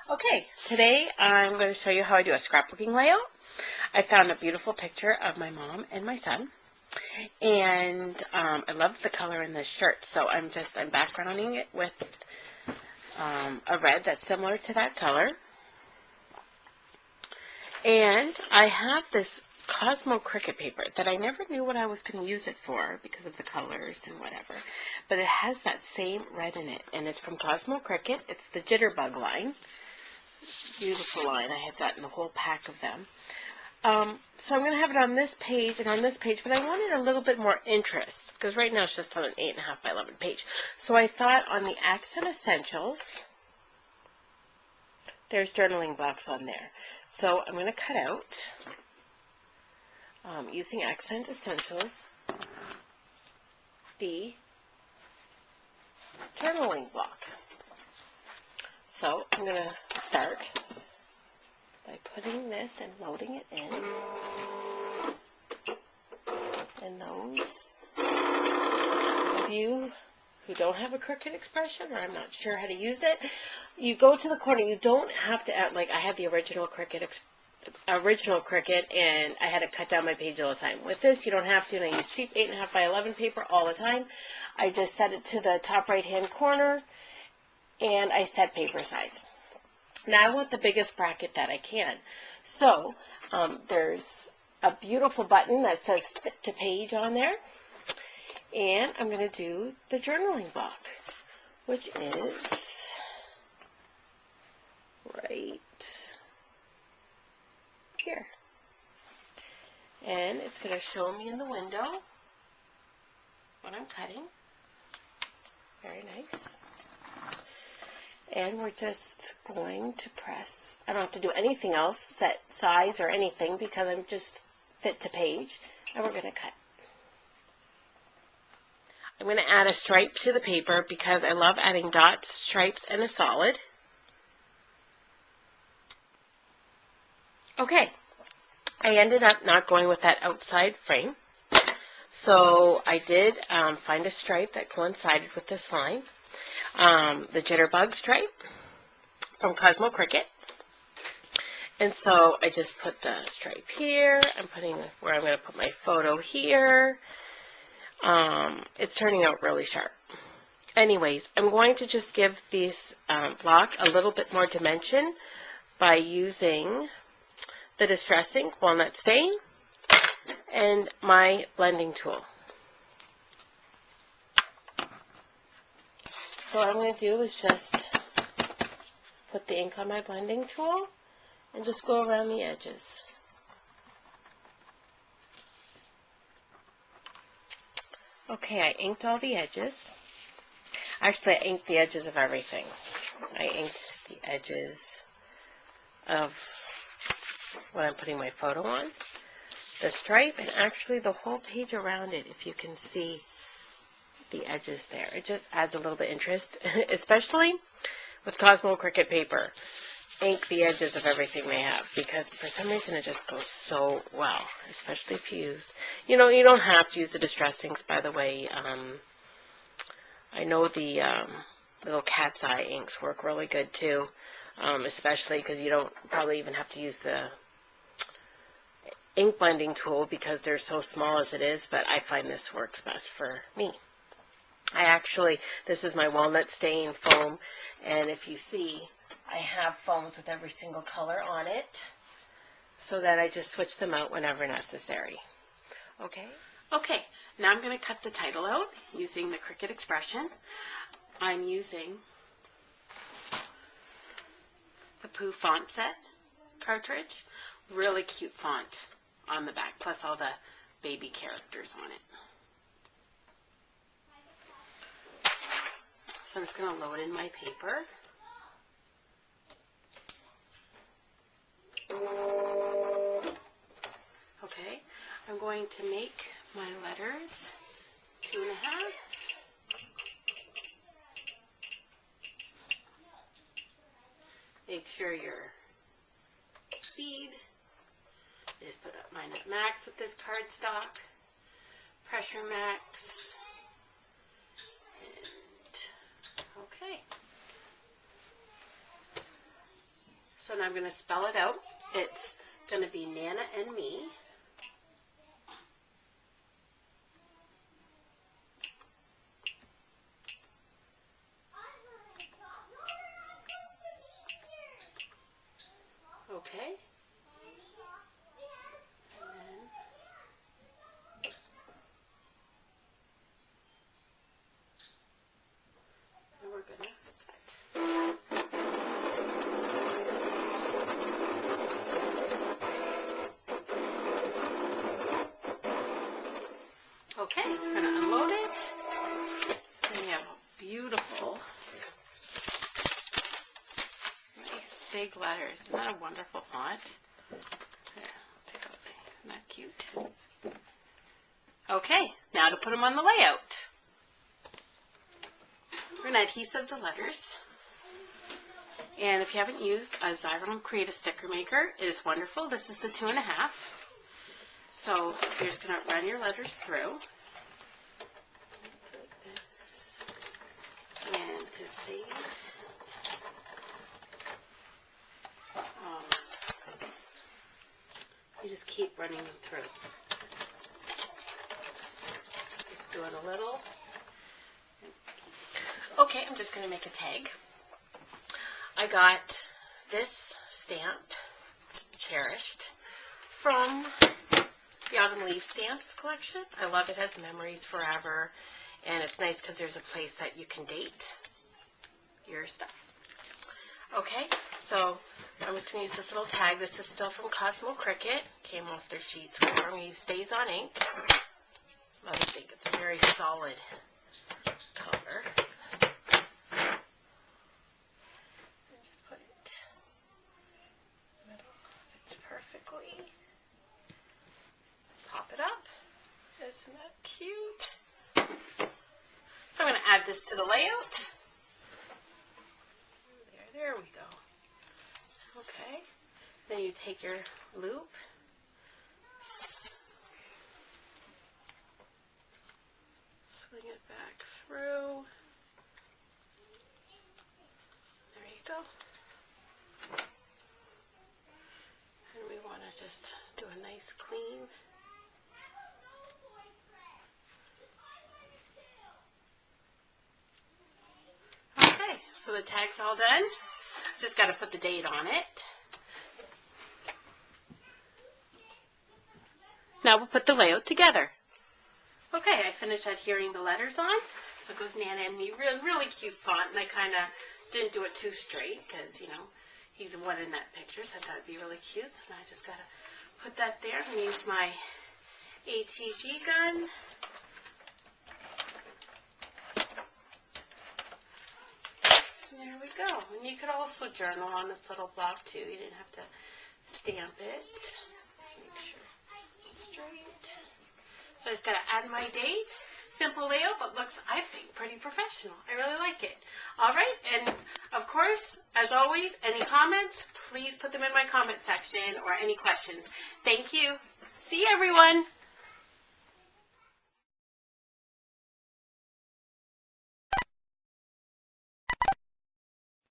Okay, today I'm going to show you how I do a scrapbooking layout. I found a beautiful picture of my mom and my son, and I love the color in this shirt, so I'm backgrounding it with a red that's similar to that color. And I have this Cosmo Cricut paper that I never knew what I was going to use it for because of the colors and whatever, but it has that same red in it, and it's from Cosmo Cricut. It's the Jitterbug line. Beautiful line. I had that in the whole pack of them. So I'm going to have it on this page and on this page, but I wanted a little bit more interest because right now it's just on an 8.5 by 11 page. So I thought on the Accent Essentials, there's journaling blocks on there. So I'm going to cut out, using Accent Essentials, the journaling block. So I'm going to start by putting this and loading it in. And those of you who don't have a Cricut expression, or I'm not sure how to use it, you go to the corner. You don't have to add, like I had the original Cricut, and I had to cut down my page all the time. With this, you don't have to, and I use cheap 8.5 by 11 paper all the time. I just set it to the top right-hand corner, and I set paper size. Now I want the biggest bracket that I can. So there's a beautiful button that says Fit to Page on there. And I'm going to do the journaling block, which is right here. And it's going to show me in the window what I'm cutting. Very nice. And we're just going to press. I don't have to do anything else, set size or anything, because I'm just fit to page. And we're going to cut. I'm going to add a stripe to the paper because I love adding dots, stripes, and a solid. Okay. I ended up not going with that outside frame. So I did find a stripe that coincided with this line. The Jitterbug stripe from Cosmo Cricut. And so I just put the stripe here. I'm putting where I'm going to put my photo here. It's turning out really sharp. Anyways, I'm going to just give this block a little bit more dimension by using the Distress Ink Walnut Stain and my blending tool. So what I'm going to do is just put the ink on my blending tool and just go around the edges. Okay, I inked all the edges. Actually, I inked the edges of everything. I inked the edges of what I'm putting my photo on, the stripe, and actually the whole page around it, if you can see the edges there. It just adds a little bit of interest, especially with Cosmo Cricut paper. Ink the edges of everything they have, because for some reason it just goes so well, especially if you use, you don't have to use the Distress Inks, by the way. I know the little cat's eye inks work really good too, especially because you don't probably even have to use the ink blending tool because they're so small as it is, but I find this works best for me. This is my walnut stain foam, and if you see, I have foams with every single color on it so that I just switch them out whenever necessary. Okay, now I'm going to cut the title out using the Cricut Expression. I'm using the Pooh font set cartridge. Really cute font on the back, plus all the baby characters on it. So I'm just going to load in my paper. Okay, I'm going to make my letters 2.5. Make sure your speed is put up mine at max with this cardstock. Pressure max. And okay. and I'm going to spell it out. It's going to be Nana and Me. Okay. And we're going to okay, we're going to unload it. And we have a beautiful, nice big letters. Isn't that a wonderful font? Here, pick up. Isn't that cute? Okay, now to put them on the layout. We're going to adhesive the letters. And if you haven't used a Xyron Create a Sticker Maker, it is wonderful. This is the 2.5. So you're just going to run your letters through. And to save, you just keep running them through. Just do it a little. Okay, I'm just going to make a tag. I got this stamp, Cherished, from the Autumn Leaf Stamps collection. I love it. It has memories forever, and it's nice because there's a place that you can date your stuff. Okay, so I'm just going to use this little tag. This is still from Cosmo Cricket. Came off their sheets. For me, stays on ink. I think it's a very solid color. Perfectly. Pop it up. Isn't that cute? So I'm going to add this to the layout. There we go. Okay. Then you take your loop. Swing it back through. There you go. And we want to just do a nice clean. Okay, so the tag's all done. Just got to put the date on it. Now we'll put the layout together. Okay, I finished adhering the letters on. So it goes Nana and Me. Really cute font, and I kind of didn't do it too straight because, you know, he's the one in that picture, so I thought it'd be really cute. So now I just gotta put that there. I'm gonna use my ATG gun. And there we go. And you could also journal on this little block too. You didn't have to stamp it. Let's make sure it's straight. So I just gotta add my date. Simple layout, but looks, I think, pretty professional. I really like it. All right, and of course, as always, any comments, please put them in my comment section or any questions. Thank you. See you, everyone.